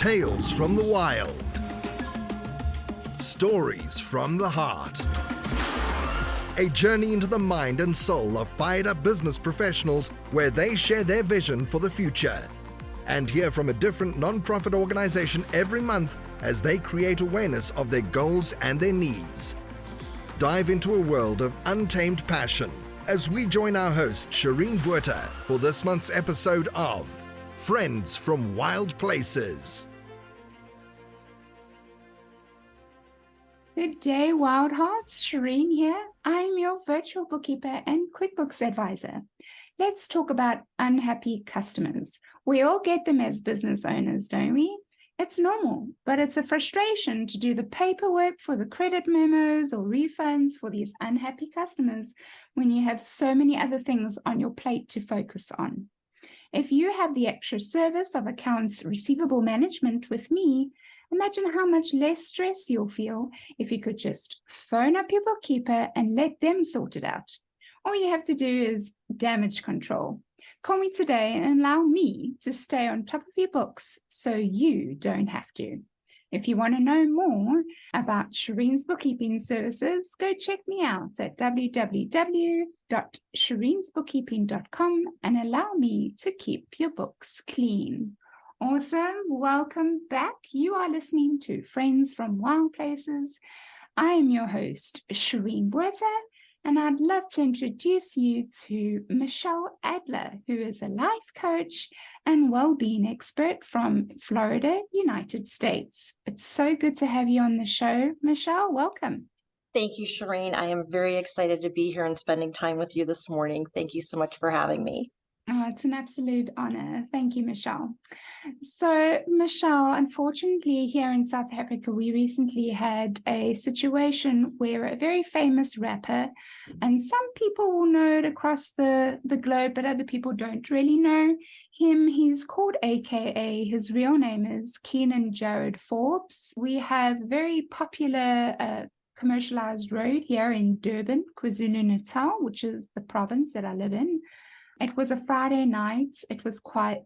Tales from the wild. Stories from the heart. A journey into the mind and soul of fired-up business professionals where they share their vision for the future. And hear from a different non-profit organization every month as they create awareness of their goals and their needs. Dive into a world of untamed passion as we join our host, Shireen for this month's episode of Friends from Wild Places. Good day, Wild Hearts. Shireen here. I'm your virtual bookkeeper and QuickBooks advisor. Let's talk about unhappy customers. We all get them as business owners, don't we? It's normal, but it's a frustration to do the paperwork for the credit memos or refunds for these unhappy customers when you have so many other things on your plate to focus on. If you have the extra service of accounts receivable management with me, imagine how much less stress you'll feel if you could just phone up your bookkeeper and let them sort it out. All you have to do is damage control. Call me today and allow me to stay on top of your books so you don't have to. If you want to know more about Shireen's bookkeeping services, go check me out at www.shireensbookkeeping.com and allow me to keep your books clean. Awesome. Welcome back. You are listening to Friends from Wild Places. I am your host, Shireen Buerta, and I'd love to introduce you to Michele Adler, who is a life coach and well-being expert from Florida, United States. It's so good to have you on the show, Michele. Welcome. Thank you, Shireen. I am very excited to be here and spending time with you this morning. Thank you so much for having me. Oh, it's an absolute honor. Thank you, Michele. So, Michele, unfortunately, here in South Africa, we recently had a situation where a very famous rapper, and some people will know it across the globe, but other people don't really know him. He's called AKA, his real name is Keenan Jared Forbes. We have very popular commercialized road here in Durban, KwaZulu-Natal, which is the province that I live in. It was a Friday night. It was quite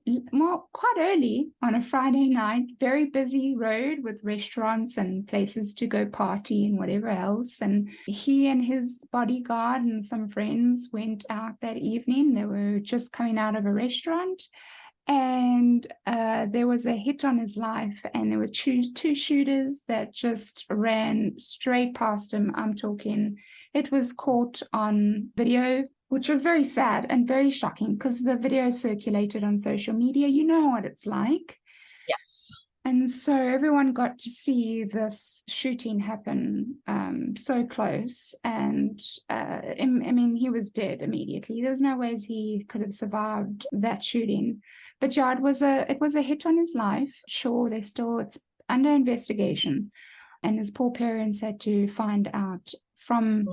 early on a Friday night, very busy road with restaurants and places to go party and whatever else. And he and his bodyguard and some friends went out that evening. They were just coming out of a restaurant, and there was a hit on his life, and there were two shooters that just ran straight past him. I'm talking, it was caught on video, which was very sad and very shocking because the video circulated on social media. You know what it's like. Yes. And so everyone got to see this shooting happen so close. And I mean, he was dead immediately. There's no ways he could have survived that shooting. But yeah, it was a hit on his life. Sure, it's under investigation. And his poor parents had to find out from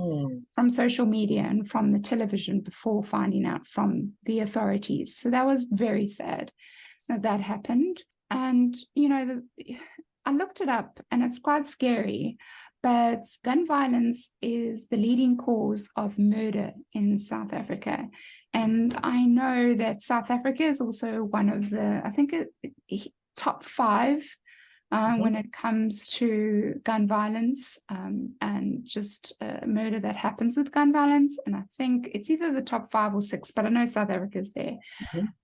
social media and from the television before finding out from the authorities. So that was very sad that happened. And, you know, I looked it up and it's quite scary, but gun violence is the leading cause of murder in South Africa. And I know that South Africa is also one of the, I think, top 5 when it comes to gun violence and just murder that happens with gun violence. And I think it's either the top 5 or 6, but I know South Africa's there.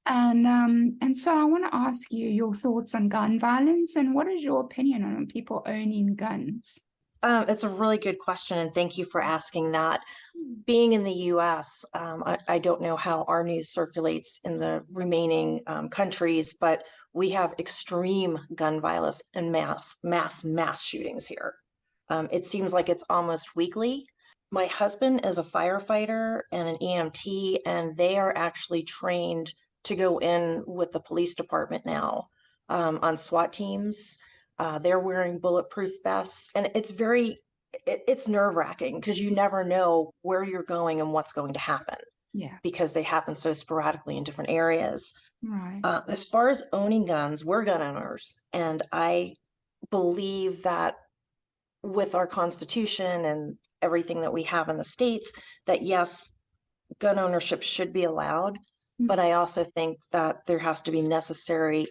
And so I want to ask you your thoughts on gun violence and what is your opinion on people owning guns? It's a really good question, and thank you for asking that. Being in the U.S., I don't know how our news circulates in the remaining countries, but we have extreme gun violence and mass shootings here. It seems like it's almost weekly. My husband is a firefighter and an EMT, and they are actually trained to go in with the police department now on SWAT teams. They're wearing bulletproof vests, and it's nerve-wracking because you never know where you're going and what's going to happen. Yeah. Because they happen so sporadically in different areas. Right. As far as owning guns, we're gun owners, and I believe that with our Constitution and everything that we have in the states, that yes, gun ownership should be allowed, but I also think that there has to be necessary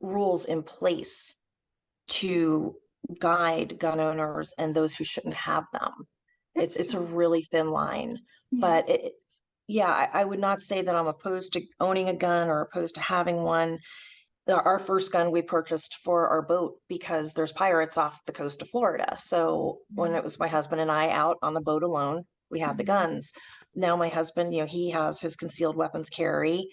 rules in place to guide gun owners and those who shouldn't have them. That's It's a true. really thin line, Yeah. but yeah, I would not say that I'm opposed to owning a gun or opposed to having one. Our first gun we purchased for our boat because there's pirates off the coast of Florida. So when it was my husband and I out on the boat alone, we had the guns. Now my husband, he has his concealed weapons carry.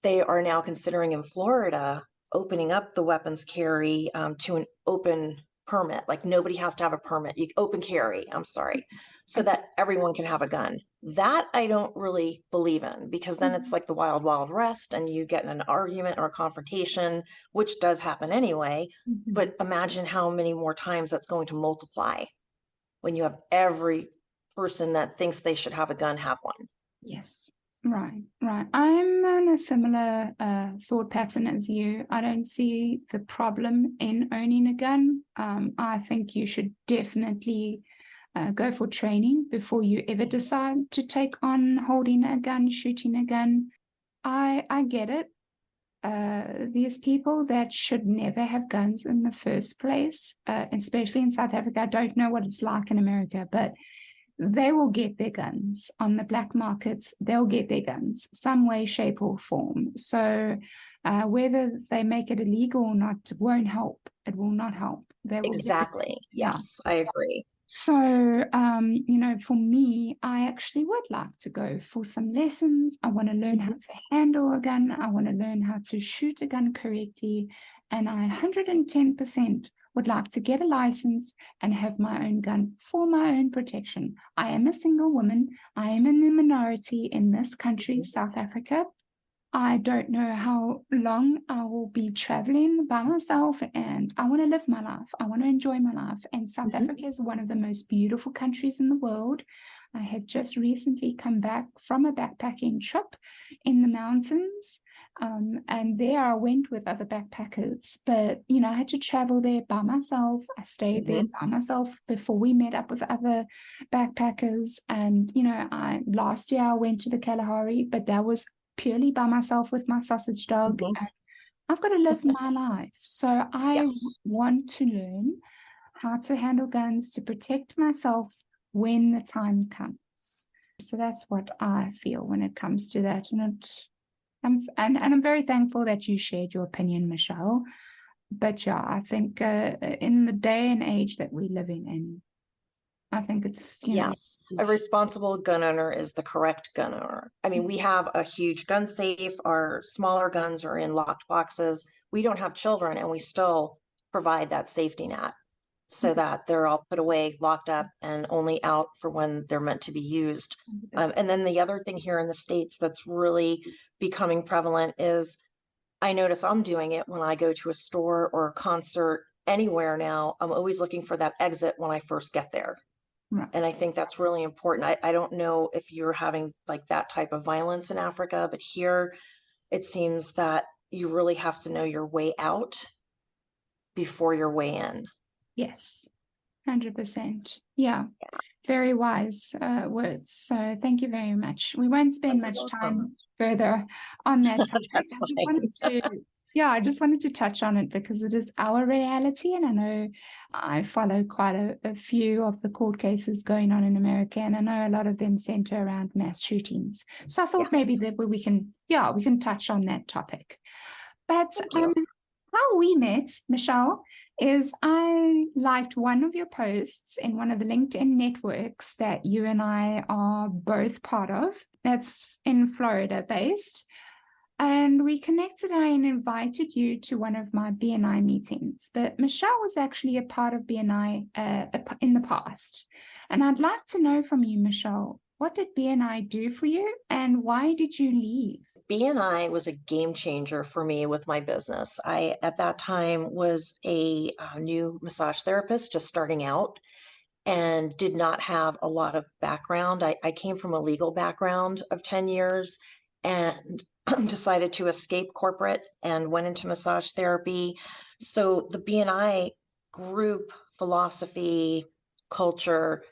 They are now considering in Florida opening up the weapons carry to an open permit. Like nobody has to have a permit. You open carry, I'm sorry, so Okay. that everyone can have a gun. That I don't really believe in, because then it's like the wild, wild west and you get in an argument or a confrontation, which does happen anyway. Mhm. But imagine how many more times that's going to multiply when you have every person that thinks they should have a gun have one. Yes. Right, right. I'm on a similar thought pattern as you. I don't see the problem in owning a gun. I think you should definitely go for training before you ever decide to take on holding a gun, shooting a gun. I get it. These people that should never have guns in the first place, especially in South Africa. I don't know what it's like in America, but they will get their guns on the black markets. They'll get their guns some way, shape, or form. So whether they make it illegal or not won't help. It will not help. They will get it. Exactly. Yeah. Yes, I agree. So, for me, I actually would like to go for some lessons. I want to learn how to handle a gun. I want to learn how to shoot a gun correctly. And I 110% would like to get a license and have my own gun for my own protection. I am a single woman. I am in the minority in this country, South Africa. I don't know how long I will be traveling by myself, and I want to live my life. I want to enjoy my life. And South Africa is one of the most beautiful countries in the world. I have just recently come back from a backpacking trip in the mountains. And there I went with other backpackers, but I had to travel there by myself. I stayed there by myself before we met up with other backpackers. And last year I went to the Kalahari, but that was purely by myself with my sausage dog. Mhm. And I've got to live my life. So I Yes. want to learn how to handle guns to protect myself when the time comes. So that's what I feel when it comes to that. And I'm very thankful that you shared your opinion, Michelle. But yeah, I think in the day and age that we live in, I think it's, Yes, a responsible gun owner is the correct gun owner. I mean, we have a huge gun safe. Our smaller guns are in locked boxes. We don't have children, and we still provide that safety net so that they're all put away, locked up, and only out for when they're meant to be used. And then the other thing here in the States that's really becoming prevalent is, I notice I'm doing it when I go to a store or a concert anywhere now. I'm always looking for that exit when I first get there. right. And I think that's really important. I don't know if you're having like that type of violence in Africa, but here it seems that you really have to know your way out before your way in. Yes, 100%. Yeah, very wise words. So thank you very much. We won't spend You're much welcome. time further on that topic. That's I just wanted to touch on it because it is our reality, and I know I follow quite a few of the court cases going on in America, and I know a lot of them center around mass shootings. So I thought maybe Yes. that we can touch on that topic. But Thank you. how we met, Michelle, is I liked one of your posts in one of the LinkedIn networks that you and I are both part of. That's in Florida based. And we connected and invited you to one of my BNI meetings. But Michelle was actually a part of BNI in the past. And I'd like to know from you, Michelle, what did BNI do for you and why did you leave? BNI was a game changer for me with my business. I, at that time, was a new massage therapist just starting out and did not have a lot of background. I came from a legal background of 10 years and decided to escape corporate and went into massage therapy. So the BNI group philosophy, culture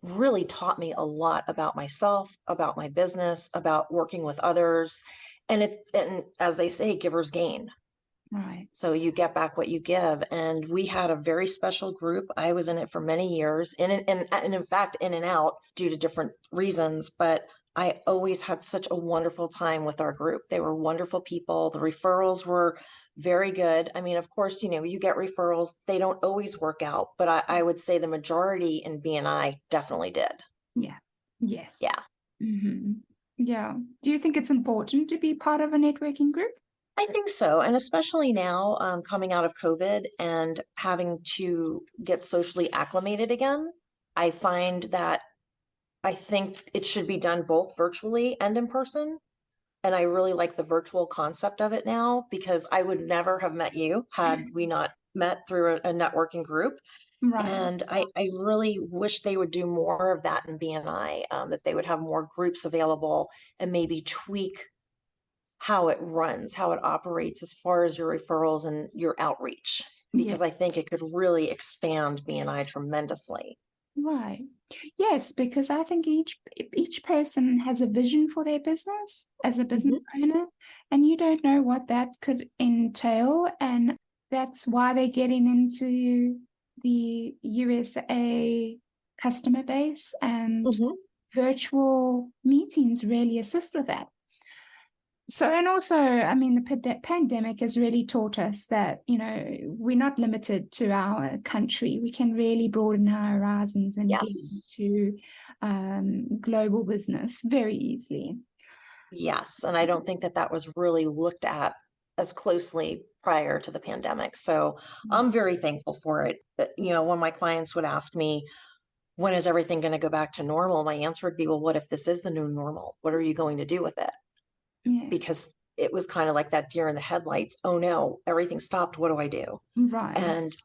really taught me a lot about myself, about my business, about working with others. And as they say, givers gain. Right. So you get back what you give. And we had a very special group. I was in it for many years, and in fact, in and out due to different reasons. But I always had such a wonderful time with our group. They were wonderful people. The referrals were very good. I mean, of course, you get referrals. They don't always work out, but I would say the majority in BNI definitely did. Yeah. Yes. Yeah. Mm-hmm. Yeah. Do you think it's important to be part of a networking group? I think so. And especially now, coming out of COVID and having to get socially acclimated again, I find that I think it should be done both virtually and in person. And I really like the virtual concept of it now because I would never have met you had we not met through a networking group. Right. And I really wish they would do more of that in BNI, that they would have more groups available and maybe tweak how it runs, how it operates as far as your referrals and your outreach, Yeah. because I think it could really expand BNI tremendously. Right. Yes, because I think each person has a vision for their business as a business owner, and you don't know what that could entail. And that's why they're getting into the USA customer base, and Mhm. virtual meetings really assist with that. So, and also, I mean, the pandemic has really taught us that, we're not limited to our country. We can really broaden our horizons and get Yes. into global business very easily. Yes. And I don't think that that was really looked at as closely prior to the pandemic. So I'm very thankful for it. When my clients would ask me, when is everything going to go back to normal? My answer would be, well, what if this is the new normal? What are you going to do with it? Yeah, Because it was kind of like that deer in the headlights. Oh no, everything stopped. What do I do? right, And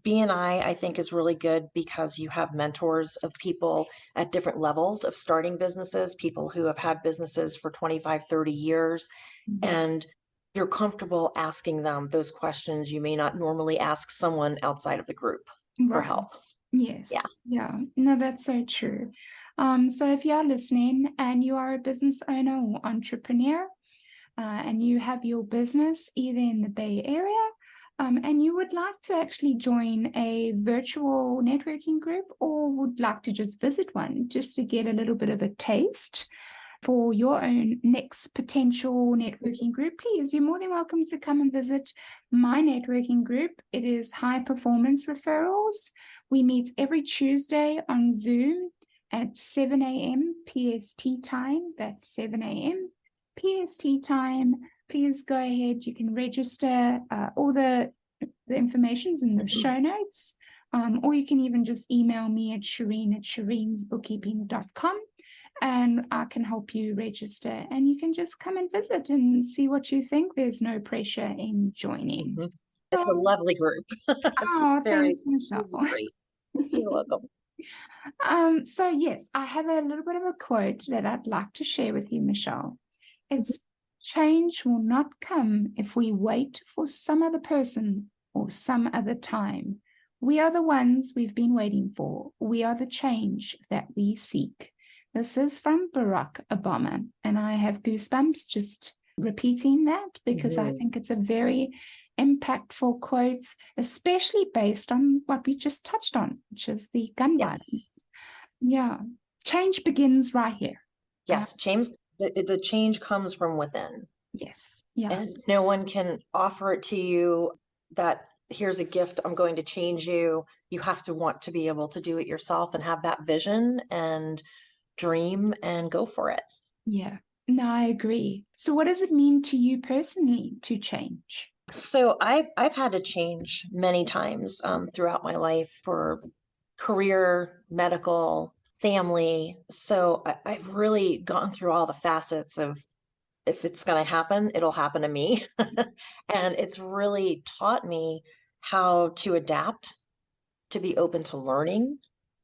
BNI, I think, is really good because you have mentors of people at different levels of starting businesses, people who have had businesses for 25, 30 years, and you're comfortable asking them those questions you may not normally ask someone outside of the group for right. help. Yes. Yeah. Yeah. No, that's so true. So if you are listening and you are a business owner or entrepreneur, and you have your business either in the Bay Area, and you would like to actually join a virtual networking group, or would like to just visit one just to get a little bit of a taste for your own next potential networking group, please, you're more than welcome to come and visit my networking group. It is High Performance Referrals. We meet every Tuesday on Zoom at 7 a.m. PST time. That's 7 a.m. PST time. Please go ahead. You can register. All the information's in the show notes. Or you can even just email me at shireen@shireensbookkeeping.com, and I can help you register. And you can just come and visit and see what you think. There's no pressure in joining. Mhm. It's a lovely group. It's Oh, very, thanks, Michele. really great. You're welcome. So yes, I have a little bit of a quote that I'd like to share with you, Michele. It's change will not come if we wait for some other person or some other time. We are the ones we've been waiting for. We are the change that we seek. This is from Barack Obama, and I have goosebumps just repeating that because I think it's a very impactful quote, especially based on what we just touched on, which is the gun violence. Yeah, change begins right here. Yes, change. The change comes from within. Yes. Yeah. And no one can offer it to you that here's a gift, I'm going to change you. You have to want to be able to do it yourself and have that vision and dream and go for it. Yeah. No, I agree. So what does it mean to you personally to change? So I've had to change many times throughout my life for career, medical, family. So I've really gone through all the facets of if it's going to happen, it'll happen to me. And it's really taught me how to adapt, to be open to learning,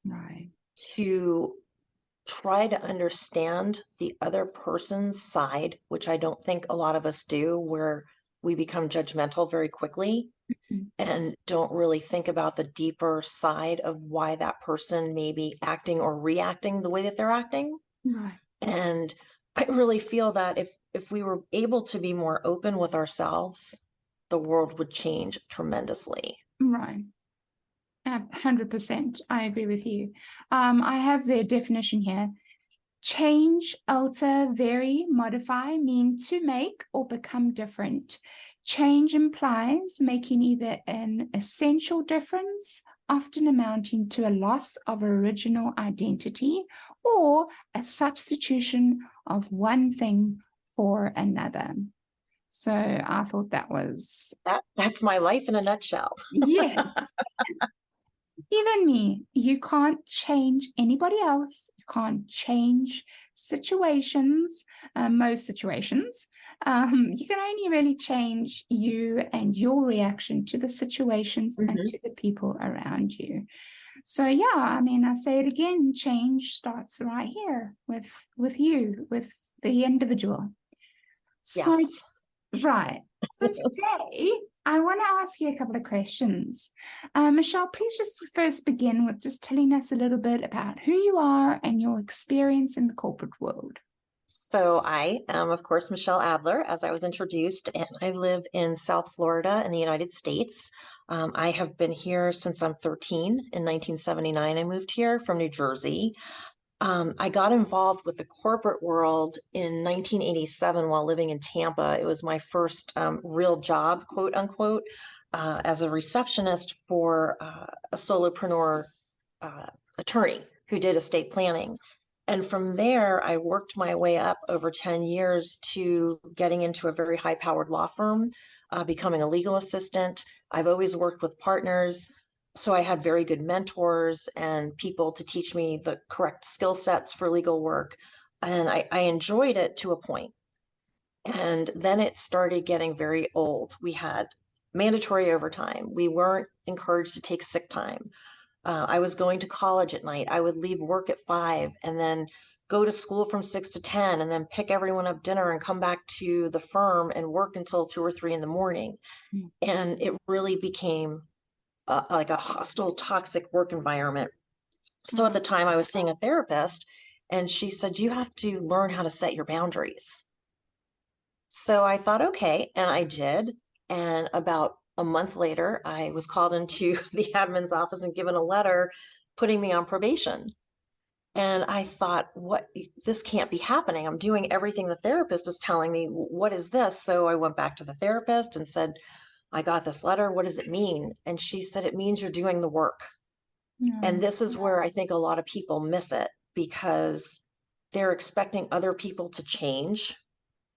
Right. to try to understand the other person's side, which I don't think a lot of us do, where we become judgmental very quickly and don't really think about the deeper side of why that person may be acting or reacting the way that they're acting. Right. And I really feel that if we were able to be more open with ourselves the world would change tremendously. Right. 100%. I agree with you. I have their definition here. Change, alter, vary, modify mean to make or become different. Change implies making either an essential difference, often amounting to a loss of original identity, or a substitution of one thing for another. So I thought that was, That's my life in a nutshell. yes. Even me, you can't change anybody else. You can't change situations, most situations. You can only really change you and your reaction to the situations and to the people around you. So yeah, I mean, I say it again, change starts right here with you, with the individual. So, Yes. right. So today, I want to ask you a couple of questions. Michele, please just first begin with just telling us a little bit about who you are and your experience in the corporate world. So I am, of course, Michele Adler, as I was introduced, and I live in South Florida in the United States. I have been here since I'm 13. In 1979, I moved here from New Jersey. I got involved with the corporate world in 1987 while living in Tampa. It was my first real job, quote unquote, as a receptionist for a solopreneur attorney who did estate planning. And from there, I worked my way up over 10 years to getting into a very high-powered law firm, becoming a legal assistant. I've always worked with partners. So I had very good mentors and people to teach me the correct skill sets for legal work. And I enjoyed it to a point. And then it started getting very old. We had mandatory overtime. We weren't encouraged to take sick time. I was going to college at night. I would leave work at 5 and then go to school from 6 to 10 and then pick everyone up dinner and come back to the firm and work until 2 or 3 in the morning. And it really became like a hostile, toxic work environment. So at the time I was seeing a therapist and she said, you have to learn how to set your boundaries. So I thought, okay, and I did. And about a month later, I was called into the admin's office and given a letter putting me on probation. And I thought, what, this can't be happening. I'm doing everything the therapist is telling me. What is this? So I went back to the therapist and said, I got this letter. What does it mean? And she said, it means you're doing the work. And this is where I think a lot of people miss it because they're expecting other people to change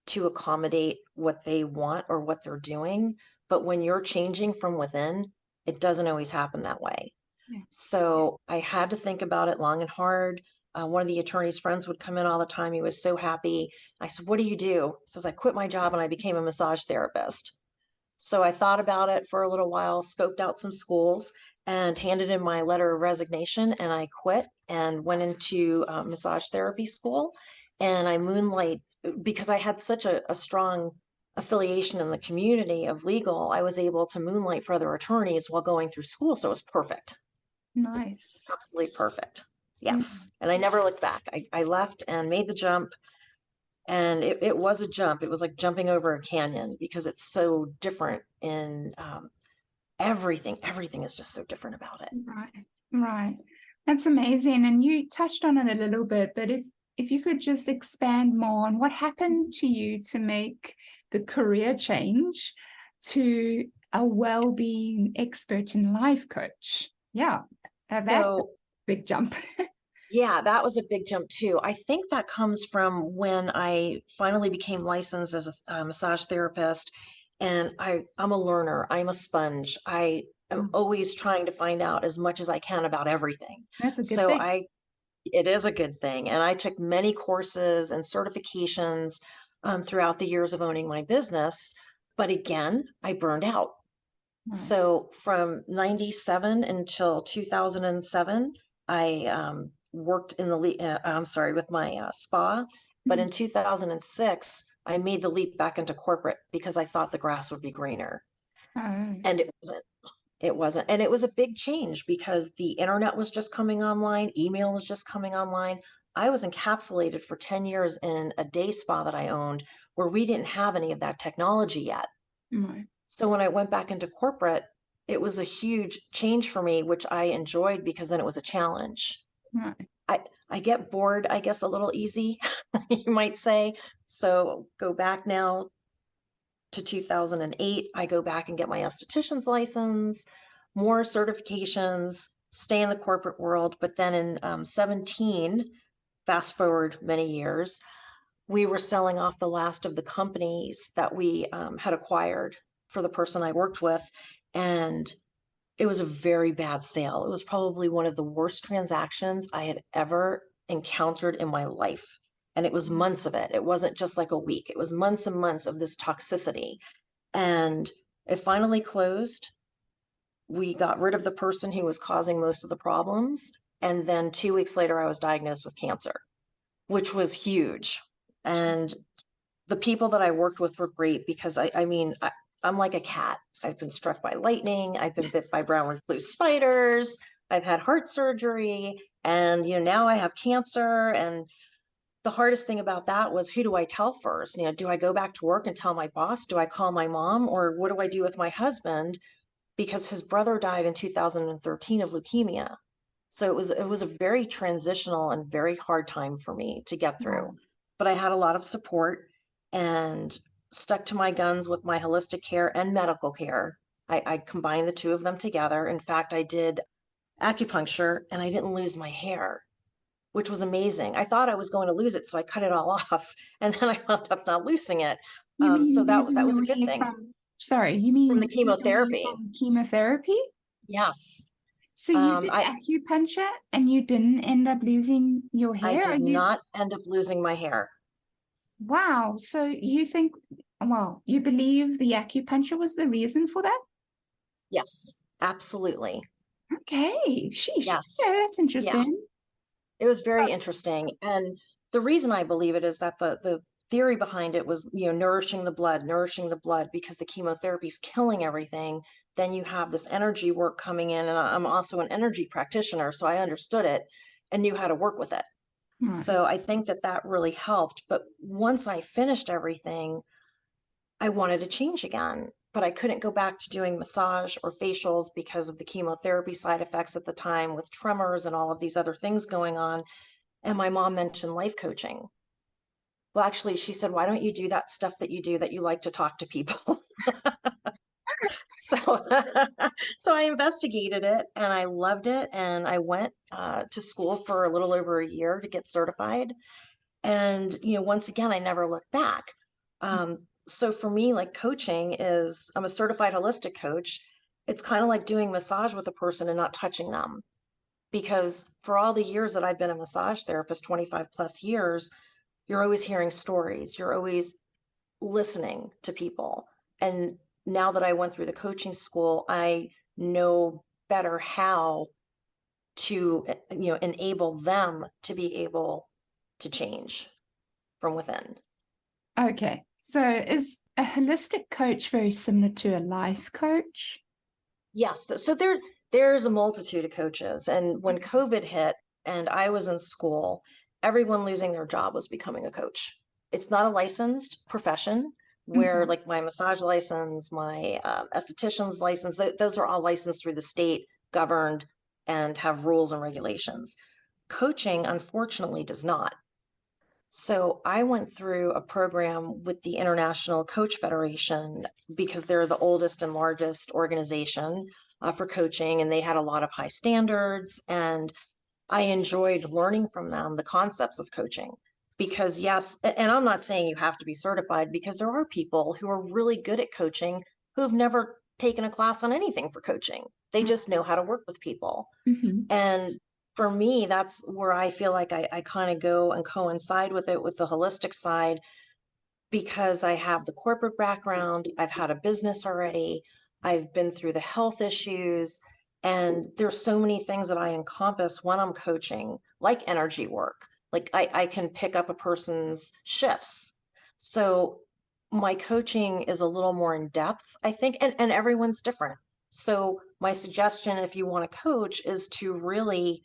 to accommodate what they want or what they're doing. But when you're changing from within, it doesn't always happen that way. Yeah. So I had to think about it long and hard. One of the attorney's friends would come in all the time. He was so happy. I said, what do you do? He says, I quit my job and I became a massage therapist. So I thought about it for a little while, scoped out some schools and handed in my letter of resignation, and I quit and went into massage therapy school. And I moonlight because I had such a strong affiliation in the community of legal. I was able to moonlight for other attorneys while going through school. So it was perfect. Nice. Absolutely perfect. Yes. And I never looked back. I left and made the jump. And it was a jump. It was like jumping over a canyon because it's so different in everything. Everything is just so different about it. Right. Right. That's amazing. And you touched on it a little bit, but if you could just expand more on what happened to you to make the career change to a well-being expert and life coach. Yeah, that's a big jump. Yeah, that was a big jump too. I think that comes from when I finally became licensed as a massage therapist, and I'm a learner. I'm a sponge. I am always trying to find out as much as I can about everything. That's a good thing. It is a good thing. And I took many courses and certifications throughout the years of owning my business. But again, I burned out. Right. So from 97 until 2007, I worked in with my spa. But in 2006, I made the leap back into corporate because I thought the grass would be greener. And it wasn't. It wasn't. And it was a big change because the internet was just coming online. Email was just coming online. I was encapsulated for 10 years in a day spa that I owned where we didn't have any of that technology yet. So when I went back into corporate, it was a huge change for me, which I enjoyed because then it was a challenge. Right. I get bored, I guess, a little easy, you might say. So go back now to 2008, I go back and get my esthetician's license, more certifications, stay in the corporate world. But then in 17, fast forward many years, we were selling off the last of the companies that we had acquired for the person I worked with. And it was a very bad sale. It was probably one of the worst transactions I had ever encountered in my life. And it was months of it. It wasn't just like a week. It was months and months of this toxicity. And it finally closed. We got rid of the person who was causing most of the problems. And then 2 weeks later, I was diagnosed with cancer, which was huge. And the people that I worked with were great because I'm like a cat. I've been struck by lightning. I've been bit by brown recluse spiders. I've had heart surgery, and now I have cancer. And the hardest thing about that was, who do I tell first? Do I go back to work and tell my boss? Do I call my mom? Or what do I do with my husband? Because his brother died in 2013 of leukemia. So it was a very transitional and very hard time for me to get through. But I had a lot of support and stuck to my guns with my holistic care and medical care. I combined the two of them together. In fact, I did acupuncture and I didn't lose my hair, which was amazing. I thought I was going to lose it, so I cut it all off, and then I wound up not losing it. You So mean that losing was your a good hair thing from, sorry, you mean from the losing your hair chemotherapy. from chemotherapy? Yes. So you did I acupuncture and you didn't end up losing your I hair? Are did you, not end up losing my hair. wow. So you think, well, you believe the acupuncture was the reason for that? Yes, absolutely. Okay. Sheesh. Yes. Okay, that's Yeah. interesting. It was very interesting. And the reason I believe it is that the theory behind it was, nourishing the blood, because the chemotherapy is killing everything. Then you have this energy work coming in. And I'm also an energy practitioner, so I understood it and knew how to work with it. Right. So I think that really helped. But once I finished everything, I wanted to change again, but I couldn't go back to doing massage or facials because of the chemotherapy side effects at the time, with tremors and all of these other things going on. And my mom mentioned life coaching. Well, actually, she said, why don't you do that stuff that you do, that you like to talk to people? So, so I investigated it and I loved it. And I went to school for a little over a year to get certified. And, once again, I never looked back. So for me, like, coaching is, I'm a certified holistic coach. It's kind of like doing massage with a person and not touching them. Because for all the years that I've been a massage therapist, 25 plus years, you're always hearing stories. You're always listening to people. And now that I went through the coaching school, I know better how to, enable them to be able to change from within. Okay. So is a holistic coach very similar to a life coach? Yes. So there's a multitude of coaches. And when COVID hit and I was in school, everyone losing their job was becoming a coach. It's not a licensed profession, where Mhm. like my massage license, my esthetician's license, those are all licensed through the state, governed, and have rules and regulations. Coaching, unfortunately, does not. So I went through a program with the International Coach Federation, because they're the oldest and largest organization for coaching, and they had a lot of high standards. And I enjoyed learning from them the concepts of coaching. Because yes, and I'm not saying you have to be certified, because there are people who are really good at coaching who have never taken a class on anything for coaching. They just know how to work with people. Mhm. And for me, that's where I feel like I kind of go and coincide with it, with the holistic side, because I have the corporate background. I've had a business already. I've been through the health issues. And there's so many things that I encompass when I'm coaching, like energy work. Like I can pick up a person's shifts. So my coaching is a little more in depth, I think, and everyone's different. So my suggestion, if you want to coach, is to really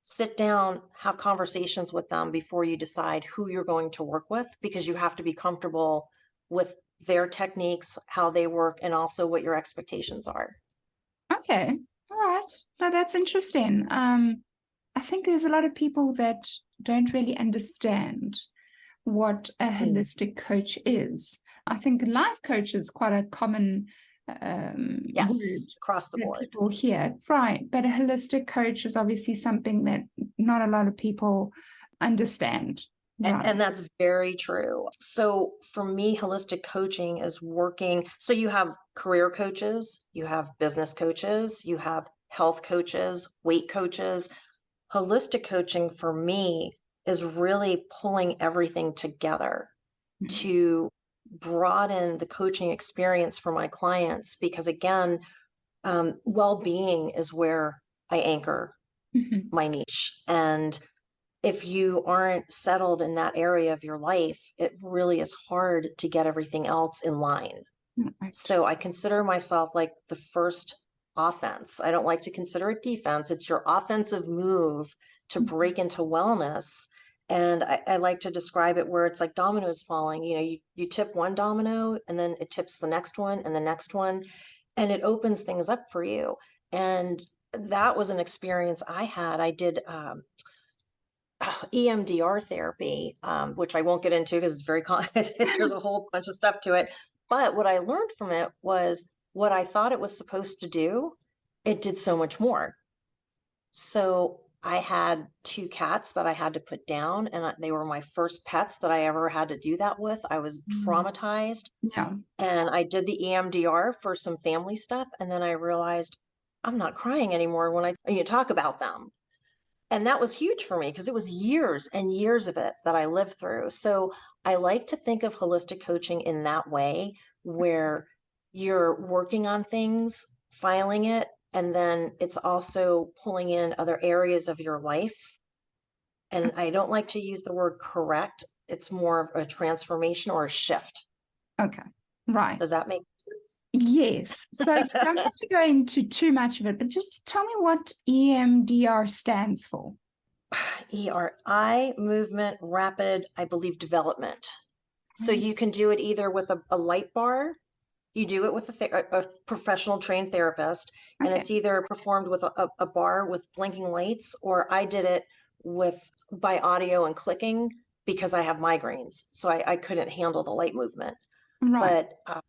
sit down, have conversations with them before you decide who you're going to work with, because you have to be comfortable with their techniques, how they work, and also what your expectations are. Okay. All right. No, that's interesting. I think there's a lot of people that don't really understand what a holistic coach is. I think life coach is quite a common Yes, word across the that board. people hear, right? But a holistic coach is obviously something that not a lot of people understand. Right. And that's very true. So for me, holistic coaching is working. So you have career coaches, you have business coaches, you have health coaches, weight coaches. Holistic coaching for me is really pulling everything together to broaden the coaching experience for my clients. Because again, well-being is where I anchor Mhm. my niche. And if you aren't settled in that area of your life, it really is hard to get everything else in line. Right. So I consider myself like the first offense. I don't like to consider it defense. It's your offensive move to break into wellness. And I like to describe it where it's like dominoes falling. You know, you tip one domino and then it tips the next one and the next one, and it opens things up for you. And that was an experience I had. I did EMDR therapy, which I won't get into because it's very there's a whole bunch of stuff to it. But what I learned from it was what I thought it was supposed to do, it did so much more. So I had two cats that I had to put down, and they were my first pets that I ever had to do that with. I was traumatized, Yeah. and I did the EMDR for some family stuff, and then I realized I'm not crying anymore when you talk about them. And that was huge for me because it was years and years of it that I lived through. So I like to think of holistic coaching in that way, where you're working on things, filing it, and then it's also pulling in other areas of your life. And I don't like to use the word correct. It's more of a transformation or a shift. Okay. Right. Does that make sense? Yes. So you don't have to go into too much of it, but just tell me what EMDR stands for. ERI, movement, rapid, I believe, development. So you can do it either with a light bar, you do it with a professional trained therapist, and Okay. it's either performed with a bar with blinking lights, or I did it by audio and clicking because I have migraines. So I couldn't handle the light movement. Right. But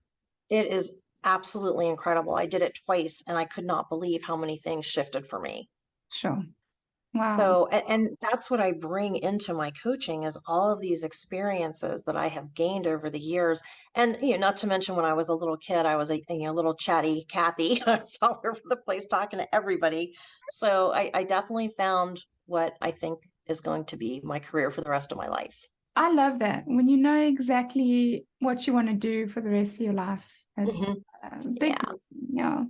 it is absolutely incredible. I did it twice and I could not believe how many things shifted for me. Sure. Wow. So, and that's what I bring into my coaching is all of these experiences that I have gained over the years. And, not to mention when I was a little kid, I was a little chatty Kathy. I was all over the place talking to everybody. So I definitely found what I think is going to be my career for the rest of my life. I love that. When you know exactly what you want to do for the rest of your life. It's Mhm. a big Yeah. blessing. Yeah.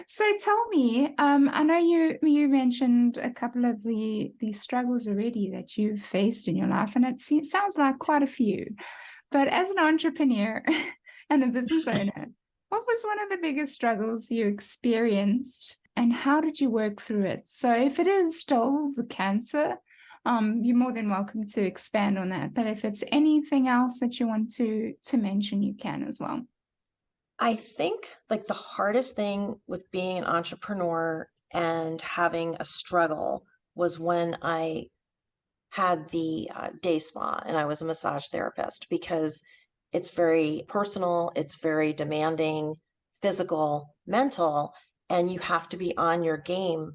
So tell me, I know you mentioned a couple of the struggles already that you've faced in your life, and it sounds like quite a few. But as an entrepreneur and a business owner, what was one of the biggest struggles you experienced, and how did you work through it? So if it is still the cancer, you're more than welcome to expand on that. But if it's anything else that you want to mention, you can as well. I think like the hardest thing with being an entrepreneur and having a struggle was when I had the day spa and I was a massage therapist, because it's very personal, it's very demanding, physical, mental, and you have to be on your game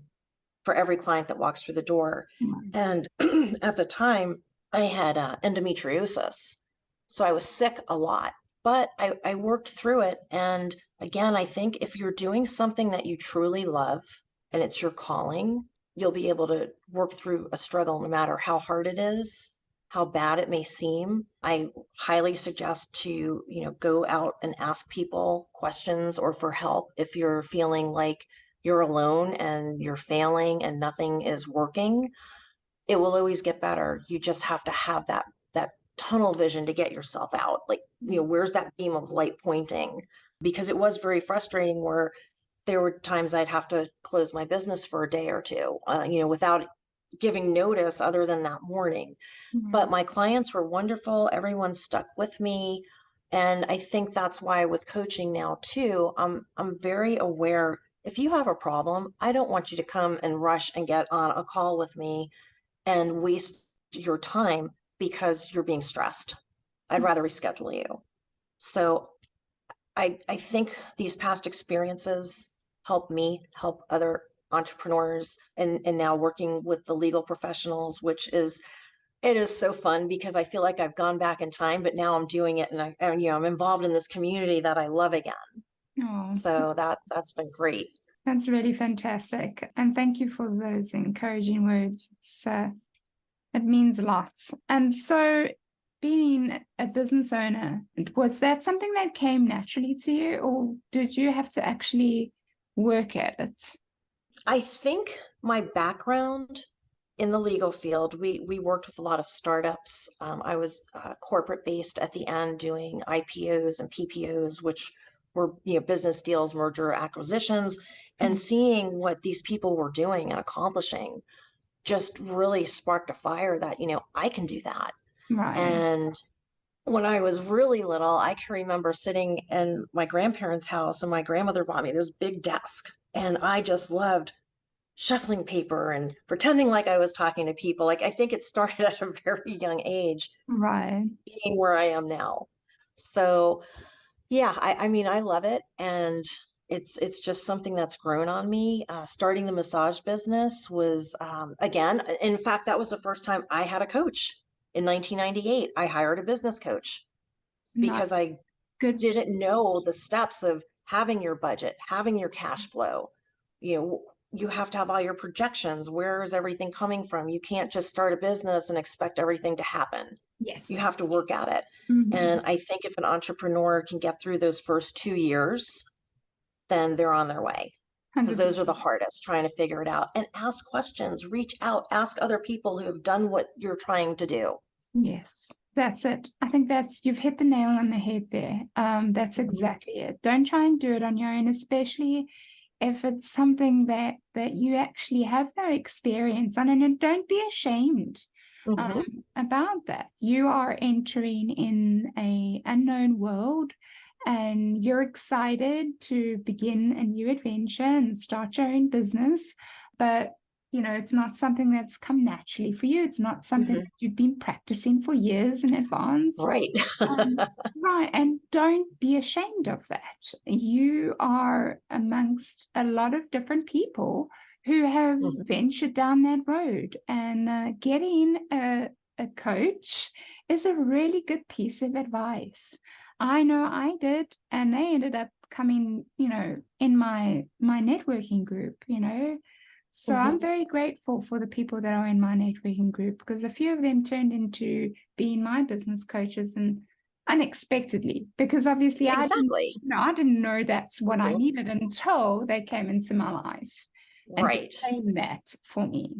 for every client that walks through the door. And at the time, I had endometriosis. So I was sick a lot, but I worked through it. And again, I think if you're doing something that you truly love and it's your calling, you'll be able to work through a struggle no matter how hard it is, how bad it may seem. I highly suggest to, go out and ask people questions or for help if you're feeling like you're alone and you're failing and nothing is working. It will always get better. You just have to have that tunnel vision to get yourself out. Like, where's that beam of light pointing? Because it was very frustrating where there were times I'd have to close my business for a day or two, without giving notice other than that morning. But my clients were wonderful. Everyone stuck with me. And I think that's why with coaching now too, I'm very aware. If you have a problem, I don't want you to come and rush and get on a call with me and waste your time because you're being stressed. I'd rather reschedule you. So I think these past experiences help me help other entrepreneurs, and now working with the legal professionals, which is, it is so fun because I feel like I've gone back in time, but now I'm doing it, and I'm involved in this community that I love again. Oh, So that's been great. that's really fantastic. And thank you for those encouraging words. It means lots. And so being a business owner, was that something that came naturally to you, or did you have to actually work at it? I think my background in the legal field, we worked with a lot of startups. I was corporate based at the end, doing IPOs and PPOs, which were business deals, merger acquisitions, and seeing what these people were doing and accomplishing just really sparked a fire that I can do that. Right. And when I was really little, I can remember sitting in my grandparents' house, and my grandmother bought me this big desk, and I just loved shuffling paper and pretending like I was talking to people. Like, I think it started at a very young age, Right. being where I am now. So yeah, I mean, I love it. And it's just something that's grown on me. Starting the massage business was, again, in fact, that was the first time I had a coach. In 1998, I hired a business coach because Nice. I Good. didn't know the steps of having your budget, having your cash flow. You have to have all your projections. Where is everything coming from? You can't just start a business and expect everything to happen. Yes. You have to work at it. And I think if an entrepreneur can get through those first 2 years, then they're on their way, because 100%. those are the hardest, trying to figure it out. And ask questions, reach out, ask other people who have done what you're trying to do. Yes, that's it. I think you've hit the nail on the head there. That's exactly it. Don't try and do it on your own, especially if it's something that you actually have no experience on, and don't be ashamed about that. You are entering in a unknown world, and you're excited to begin a new adventure and start your own business, but it's not something that's come naturally for you. It's not something that you've been practicing for years in advance. Right. Right. And don't be ashamed of that. You are amongst a lot of different people who have ventured down that road, and getting a coach is a really good piece of advice. I know I did, and they ended up coming, in my networking group, So I'm very grateful for the people that are in my networking group, because a few of them turned into being my business coaches, and unexpectedly, because obviously I didn't know that's what I needed until they came into my life and became that for me.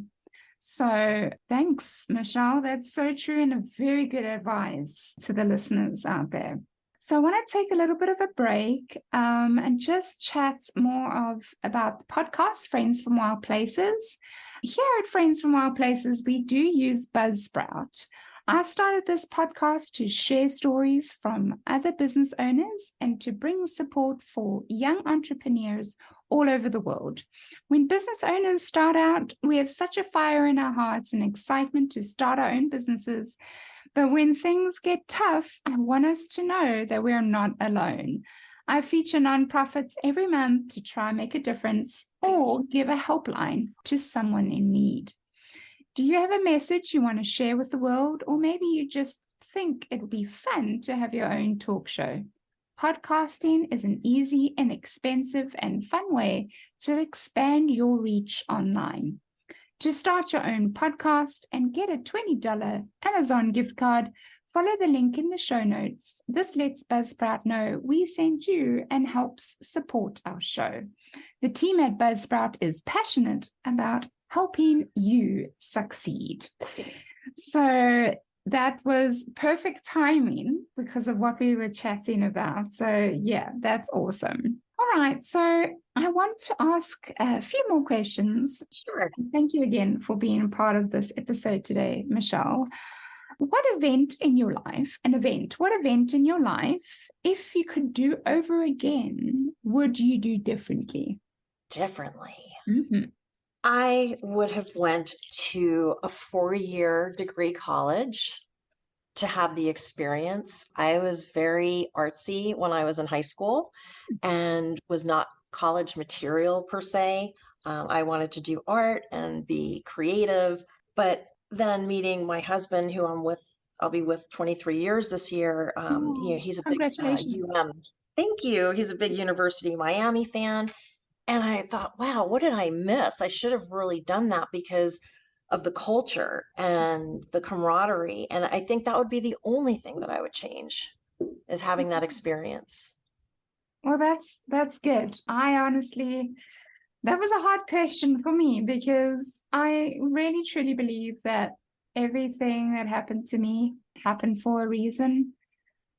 So thanks, Michele. That's so true, and a very good advice to the listeners out there. So I want to take a little bit of a break and just chat more about the podcast, Friends from Wild Places. Here at Friends from Wild Places, we do use Buzzsprout. I started this podcast to share stories from other business owners and to bring support for young entrepreneurs all over the world. When business owners start out, we have such a fire in our hearts and excitement to start our own businesses. But when things get tough, I want us to know that we're not alone. I feature nonprofits every month to try and make a difference or give a helpline to someone in need. Do you have a message you want to share with the world? Or maybe you just think it would be fun to have your own talk show? Podcasting is an easy, inexpensive, and fun way to expand your reach online. To start your own podcast and get a $20 Amazon gift card, follow the link in the show notes. This lets Buzzsprout know we sent you and helps support our show. The team at Buzzsprout is passionate about helping you succeed. So that was perfect timing because of what we were chatting about. So yeah, that's awesome. All right, so I want to ask a few more questions. Sure. Thank you again for being a part of this episode today, Michele. what event in your life, if you could do over again, would you do differently? Differently. Mm-hmm. I would have went to a 4-year degree college to have the experience. I was very artsy when I was in high school and was not college material per se. I wanted to do art and be creative, but then meeting my husband, who I'll be with 23 years this year. Oh, He's a big congratulations. Thank you. He's a big University of Miami fan. And I thought, wow, what did I miss? I should have really done that because of the culture and the camaraderie. And I think that would be the only thing that I would change, is having that experience. Well, that's good. I honestly, that was a hard question for me because I really truly believe that everything that happened to me happened for a reason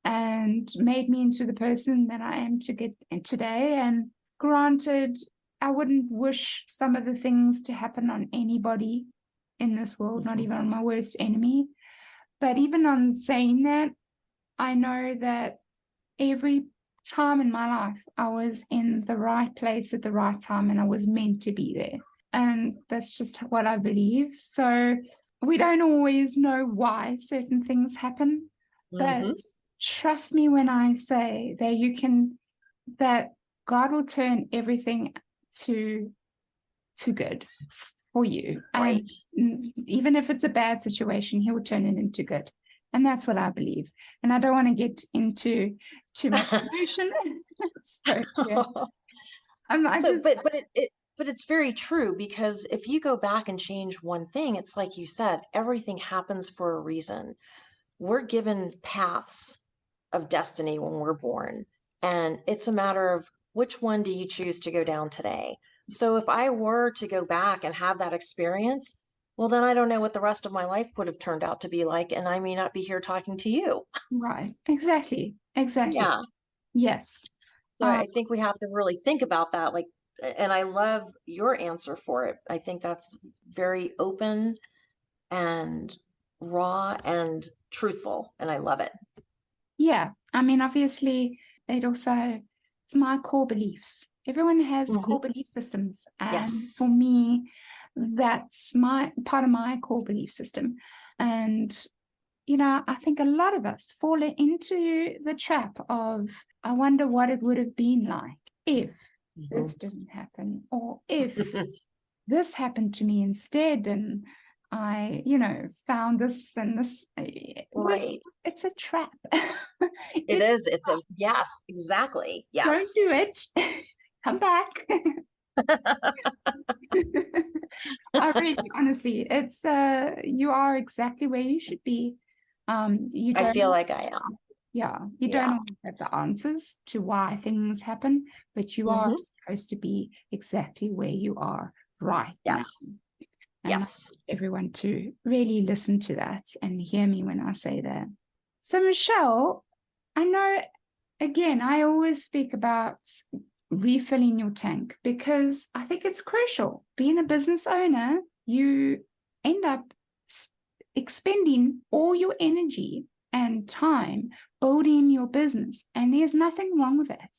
and made me into the person that I am today. And granted, I wouldn't wish some of the things to happen on anybody in this world, not even on my worst enemy. But even on saying that, I know that every time in my life, I was in the right place at the right time and I was meant to be there. And that's just what I believe. So we don't always know why certain things happen, but trust me when I say that God will turn everything to good for you. Right. And even if it's a bad situation, he will turn it into good. And that's what I believe. And I don't want to get into too much emotion. So, yeah. But it's very true, because if you go back and change one thing, it's like you said, everything happens for a reason. We're given paths of destiny when we're born, and it's a matter of which one do you choose to go down today. So if I were to go back and have that experience, well, then I don't know what the rest of my life would have turned out to be like, and I may not be here talking to you. Right. Exactly. Yeah. Yes. So I think we have to really think about that. Like, and I love your answer for it. I think that's very open and raw and truthful, and I love it. Yeah. I mean, obviously, it's my core beliefs. Everyone has core belief systems. And Yes. for me, that's part of my core belief system. And I think a lot of us fall into the trap of, I wonder what it would have been like if this didn't happen, or if this happened to me instead, and I, found this and this. Right. It's a trap. It is. Yes, exactly. Yes. Don't do it. Come back. I really, honestly, it's you are exactly where you should be. I feel like I am. Yeah, you don't always have the answers to why things happen, but you are supposed to be exactly where you are right now. And Yes. I want everyone to really listen to that and hear me when I say that. So, Michele, I know, again, I always speak about refilling your tank because I think it's crucial. Being a business owner, you end up expending all your energy and time building your business, and there's nothing wrong with that.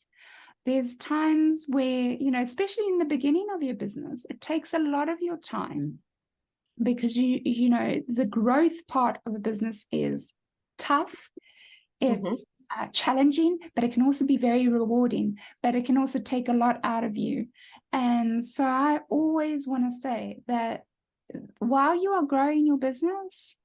There's times where, especially in the beginning of your business, it takes a lot of your time because the growth part of a business is tough. It's challenging, but it can also be very rewarding, but it can also take a lot out of you. And so I always want to say that while you are growing your business,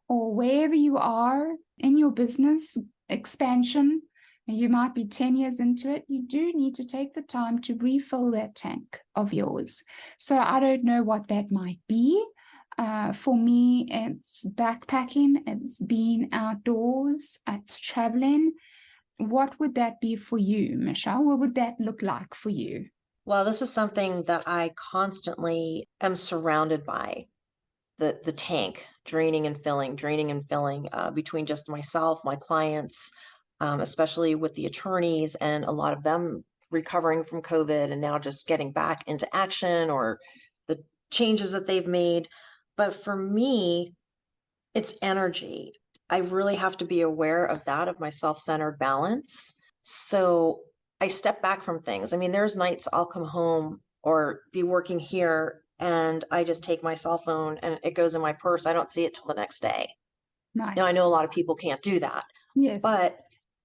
or wherever you are in your business expansion, you might be 10 years into it, you do need to take the time to refill that tank of yours. So I don't know what that might be. For me, it's backpacking, it's being outdoors, it's traveling. What would that be for you, Michele? What would that look like for you? Well, this is something that I constantly am surrounded by. The tank draining and filling between just myself, my clients, especially with the attorneys, and a lot of them recovering from COVID and now just getting back into action, or the changes that they've made. But for me, it's energy. I really have to be aware of that, of my self-centered balance. So I step back from things. I mean, there's nights I'll come home or be working here and I just take my cell phone and it goes in my purse. I don't see it till the next day. Now, I Nice. know a lot of people can't do that, Yes. but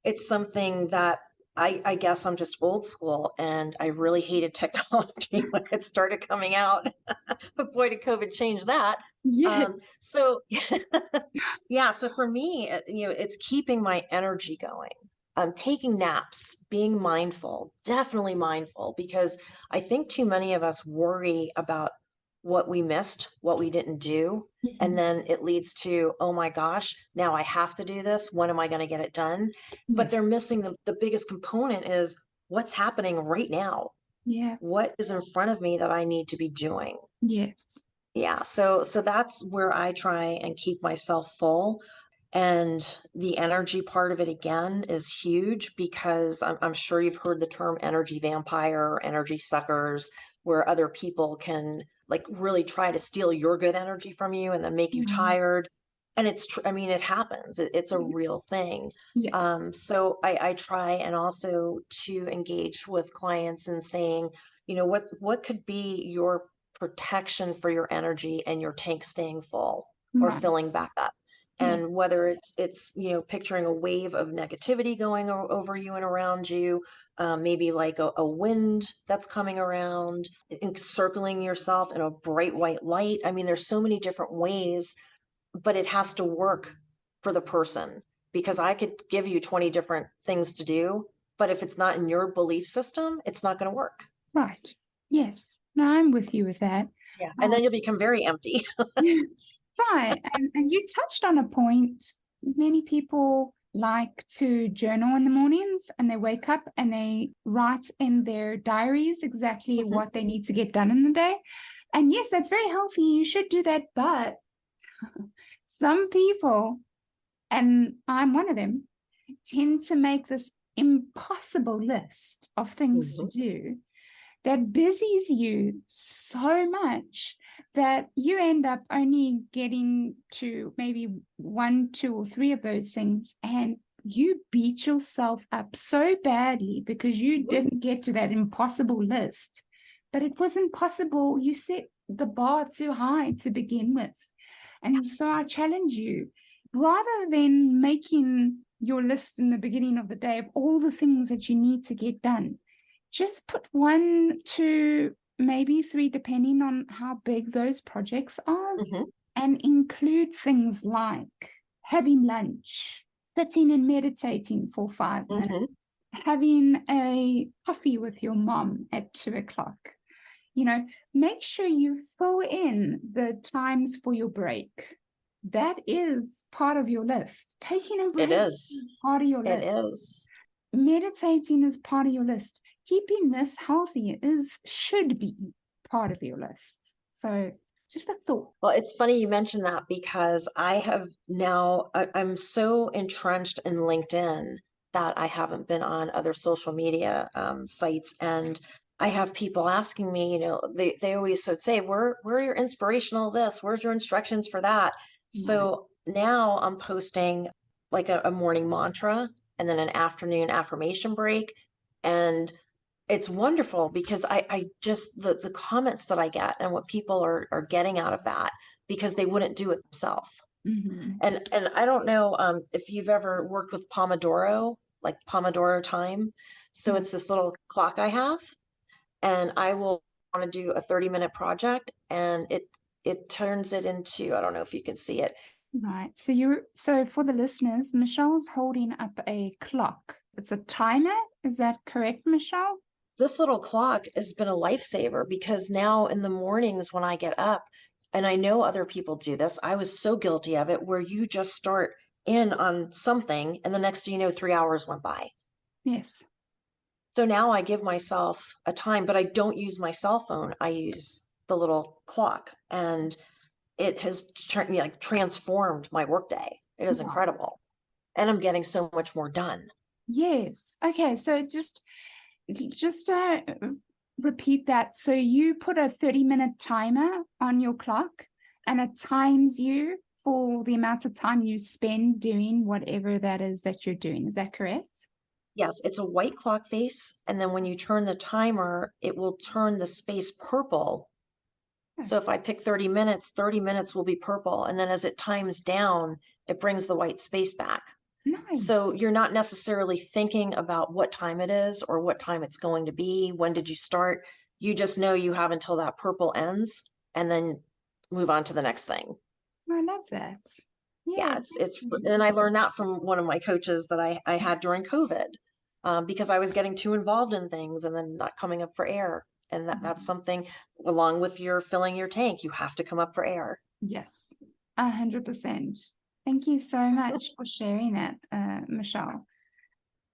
it's something that I guess I'm just old school and I really hated technology when it started coming out. But boy, did COVID change that. Yes. So yeah, so for me, it's keeping my energy going. Taking naps, being mindful, definitely mindful, because I think too many of us worry about what we missed, what we didn't do. And Mhm. then it leads to, oh my gosh, now I have to do this. When am I going to get it done? But Yes. they're missing the biggest component is what's happening right now. Yeah. What is in front of me that I need to be doing? Yes. Yeah, so that's where I try and keep myself full. And the energy part of it again is huge because I'm sure you've heard the term energy vampire or energy suckers, where other people can like really try to steal your good energy from you and then make you Mhm. tired. And I mean, it happens. It's a real thing. Yeah. So I try and also to engage with clients and saying, what could be your protection for your energy and your tank staying full or Right. filling back up. Yeah. And whether it's picturing a wave of negativity going over you and around you, maybe like a wind that's coming around, encircling yourself in a bright white light. I mean, there's so many different ways, but it has to work for the person because I could give you 20 different things to do, but if it's not in your belief system, it's not going to work. Right. Yes. No, I'm with you with that. Yeah. And then you'll become very empty. Right. And you touched on a point. Many people like to journal in the mornings and they wake up and they write in their diaries exactly Mhm. what they need to get done in the day. And yes, that's very healthy. You should do that. But some people, and I'm one of them, tend to make this impossible list of things to Mhm. do that busies you so much that you end up only getting to maybe one, two, or three of those things. And you beat yourself up so badly because you didn't get to that impossible list. But it wasn't possible. You set the bar too high to begin with. And so Yes. I challenge you, rather than making your list in the beginning of the day of all the things that you need to get done, just put one, two, maybe three, depending on how big those projects are, Mhm. and include things like having lunch, sitting and meditating for 5 minutes, Mhm. having a coffee with your mom at 2 o'clock. Make sure you fill in the times for your break. That is part of your list. Taking a It break is. is part of your It list. is. Meditating is part of your list. Keeping this healthy should be part of your list. So just a thought. Well, it's funny you mentioned that because I'm so entrenched in LinkedIn that I haven't been on other social media sites. And I have people asking me, they always would say, where are your inspirational this? Where's your instructions for that? Right. So now I'm posting like a morning mantra and then an afternoon affirmation break. And it's wonderful because I just the comments that I get and what people are getting out of that because they wouldn't do it themselves. Mm-hmm. And I don't know if you've ever worked with Pomodoro, like Pomodoro time. So No. it's this little clock I have, and I will want to do a 30-minute project, and it turns it into, I don't know if you can see it. Right. So for the listeners, Michelle's holding up a clock. It's a timer. Is that correct, Michelle? This little clock has been a lifesaver because now in the mornings when I get up, and I know other people do this, I was so guilty of it, where you just start in on something and the next thing you know, 3 hours went by. Yes. So now I give myself a time, but I don't use my cell phone. I use the little clock, and it has transformed my workday. It is Wow. incredible. And I'm getting so much more done. Yes. Okay. So just repeat that. So you put a 30-minute timer on your clock and it times you for the amount of time you spend doing whatever that is that you're doing. Is that correct? Yes, it's a white clock face, and then when you turn the timer, it will turn the space purple. So if I pick 30 minutes will be purple, and then as it times down, it brings the white space back. Nice. So you're not necessarily thinking about what time it is or what time it's going to be. When did you start? You just know you have until that purple ends and then move on to the next thing. I love that. Yeah, and I learned that from one of my coaches that I had during COVID, because I was getting too involved in things and then not coming up for air. And that's something, along with your filling your tank, you have to come up for air. Yes, 100%. Thank you so much for sharing that, Michele.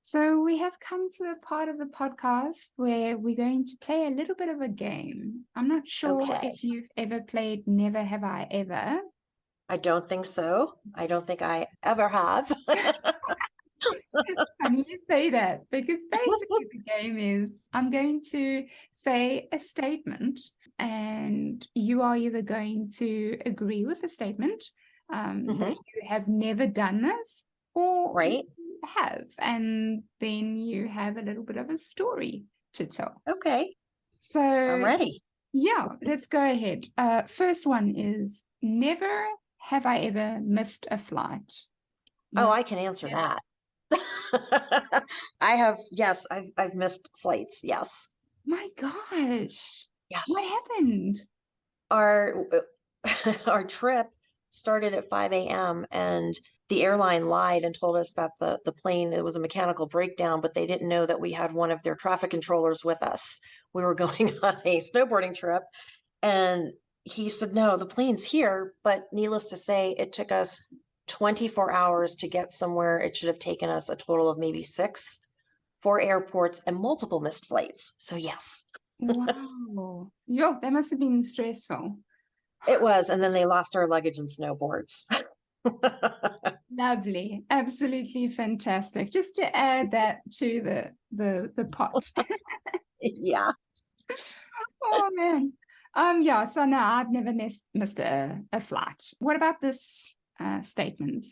So we have come to the part of the podcast where we're going to play a little bit of a game. I'm not sure if you've ever played Never Have I Ever. I don't think so. I don't think I ever have. It's funny you say that, because basically the game is I'm going to say a statement and you are either going to agree with the statement that you have never done this, or you have, and then you have a little bit of a story to tell. Okay. So I'm ready. Yeah, let's go ahead. First one is, never have I ever missed a flight. Oh, I can answer that. I have, yes, I've missed flights. Yes. My gosh. Yes. What happened? Our trip started at 5 a.m. and the airline lied and told us that the plane, it was a mechanical breakdown, but they didn't know that we had one of their traffic controllers with us. We were going on a snowboarding trip, and he said, no, the plane's here. But needless to say, it took us 24 hours to get somewhere. It should have taken us a total of maybe 6, 4 airports and multiple missed flights. So yes. Wow. Yo, that must have been stressful. It was. And then they lost our luggage and snowboards. Lovely. Absolutely fantastic. Just to add that to the pot. Yeah. Oh man. Yeah, so no, I've never missed a flight. What about this statement?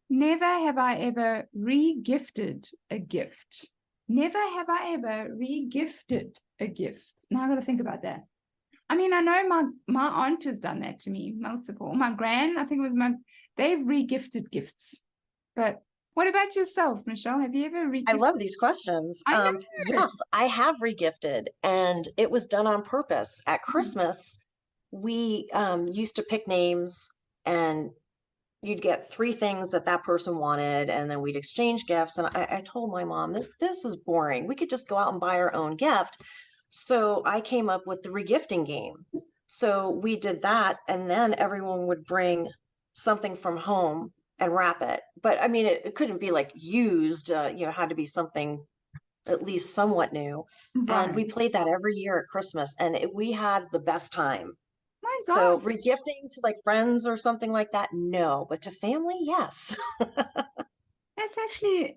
Never have I ever re-gifted a gift. Never have I ever re-gifted a gift. Now I got to think about that. I mean, I know my aunt has done that to me, multiple. My gran, I think it was they've re-gifted gifts. But what about yourself, Michele? Have you ever re-gifted? I love these questions. Yes, I have regifted, and it was done on purpose. At Christmas, we used to pick names, and you'd get 3 things that person wanted, and then we'd exchange gifts. And I told my mom, this is boring. We could just go out and buy our own gift. So I came up with the regifting game. So we did that, and then everyone would bring something from home and wrap it. But I mean, it couldn't be like used, had to be something at least somewhat new. Right. And we played that every year at Christmas, and we had the best time. My God. So regifting to like friends or something like that, no, but to family, yes. That's actually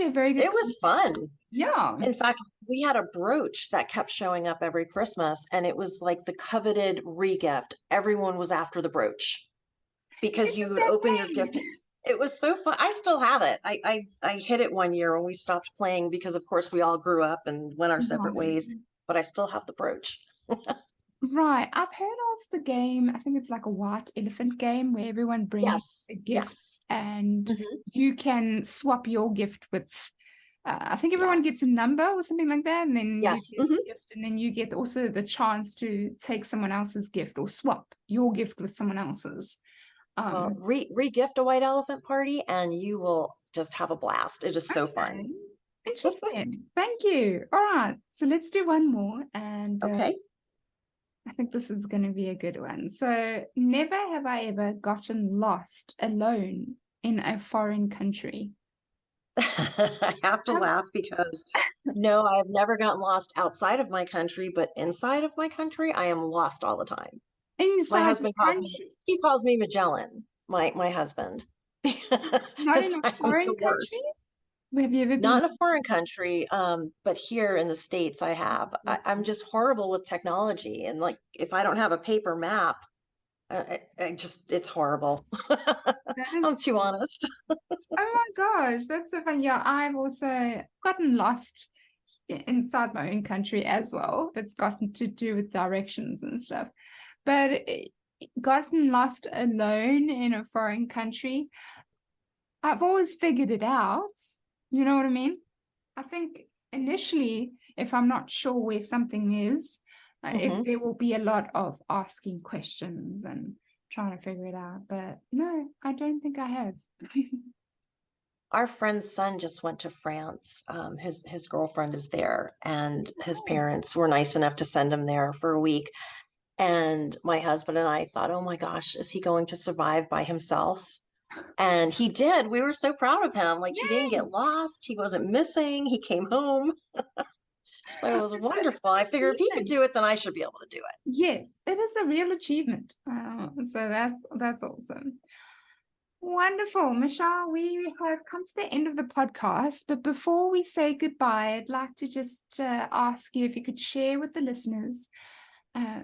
a very good. It was fun. Yeah. In fact, we had a brooch that kept showing up every Christmas, and it was like the coveted regift. Everyone was after the brooch because you would open your gift. It was so fun. I still have it. I hid it one year when we stopped playing because, of course, we all grew up and went our separate ways, but I still have the brooch. Right. I've heard of the game. I think it's like a white elephant game where everyone brings a gift and you can swap your gift with, I think everyone gets a number or something like that. And then you get a gift, and then you get also the chance to take someone else's gift or swap your gift with someone else's. Re-gift a white elephant party and you will just have a blast. It is so fun. Interesting. Thank you. All right. So let's do one more. And okay. I think this is going to be a good one. So, never have I ever gotten lost alone in a foreign country. I have to laugh because no, I have never gotten lost outside of my country, but inside of my country, I am lost all the time. Inside my husband calls me Magellan, my husband. Not in a foreign country? Have you ever been? Not in a foreign country, but here in the States, I have. I'm just horrible with technology. And like, if I don't have a paper map, it's horrible. That I'm is, too honest. oh my gosh, that's so fun. Yeah, I've also gotten lost inside my own country as well. It's gotten to do with directions and stuff. But gotten lost alone in a foreign country, I've always figured it out. You know what I mean? I think initially, if I'm not sure where something is, Mhm. there will be a lot of asking questions and trying to figure it out. But no, I don't think I have. Our friend's son just went to France. His girlfriend is there, and his Nice. parents were nice enough to send him there for a week. And my husband and I thought, oh my gosh, is he going to survive by himself? And he did. We were so proud of him. Like, he didn't Yay! get lost. He wasn't missing. He came home. So it was wonderful. I figure if he could do it, then I should be able to do it. Yes, it is a real achievement. So that's awesome. Wonderful, Michelle. We have come to the end of the podcast, but before we say goodbye, I'd like to just ask you if you could share with the listeners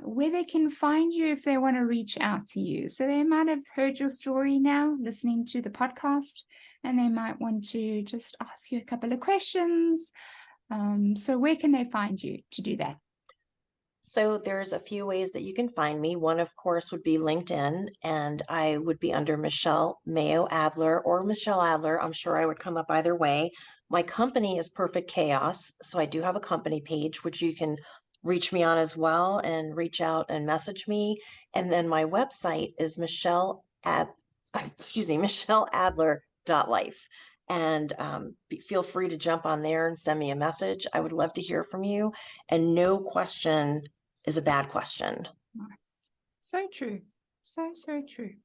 where they can find you if they want to reach out to you. So they might have heard your story now, listening to the podcast, and they might want to just ask you a couple of questions. So where can they find you to do that? So there's a few ways that you can find me. One, of course, would be LinkedIn, and I would be under Michele Mayo Adler or Michele Adler. I'm sure I would come up either way. My company is Perfect Chaos, so I do have a company page, which you can reach me on as well and reach out and message me. And then my website is micheleadler.life. And feel free to jump on there and send me a message. I would love to hear from you. And no question is a bad question. Nice. So true. So true.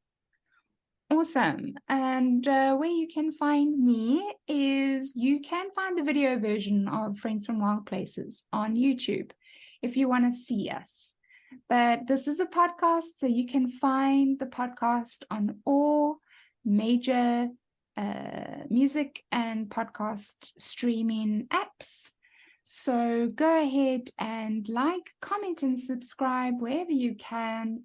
Awesome. And where you can find me is you can find the video version of Friends from Wild Places on YouTube if you want to see us. But this is a podcast, so you can find the podcast on all major music and podcast streaming apps. So go ahead and like, comment, and subscribe wherever you can.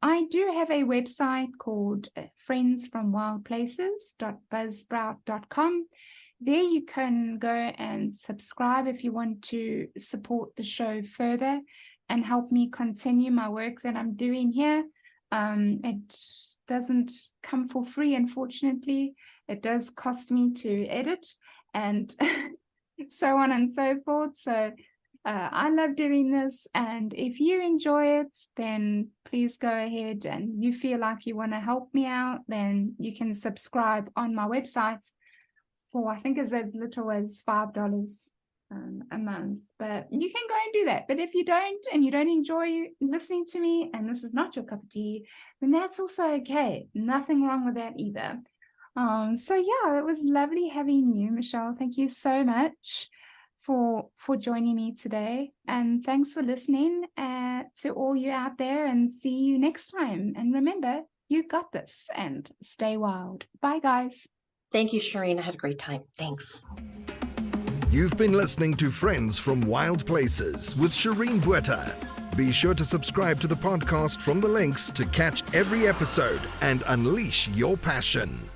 I do have a website called friendsfromwildplaces.buzzsprout.com. There you can go and subscribe if you want to support the show further and help me continue my work that I'm doing here. It doesn't come for free, unfortunately. It does cost me to edit and so on and so forth. So I love doing this, and if you enjoy it, then please go ahead, and you feel like you want to help me out, then you can subscribe on my website for, I think, as little as $5 a month. But you can go and do that. But if you don't, and you don't enjoy listening to me, and this is not your cup of tea, then that's also okay. Nothing wrong with that either. So yeah, it was lovely having you, Michele. Thank you so much for joining me today, and thanks for listening to all you out there, and see you next time. And remember, you got this, and stay wild. Bye, guys. Thank you, Shireen. I had a great time. Thanks. You've been listening to Friends from Wild Places with Shireen Bueta. Be sure to subscribe to the podcast from the links to catch every episode and unleash your passion.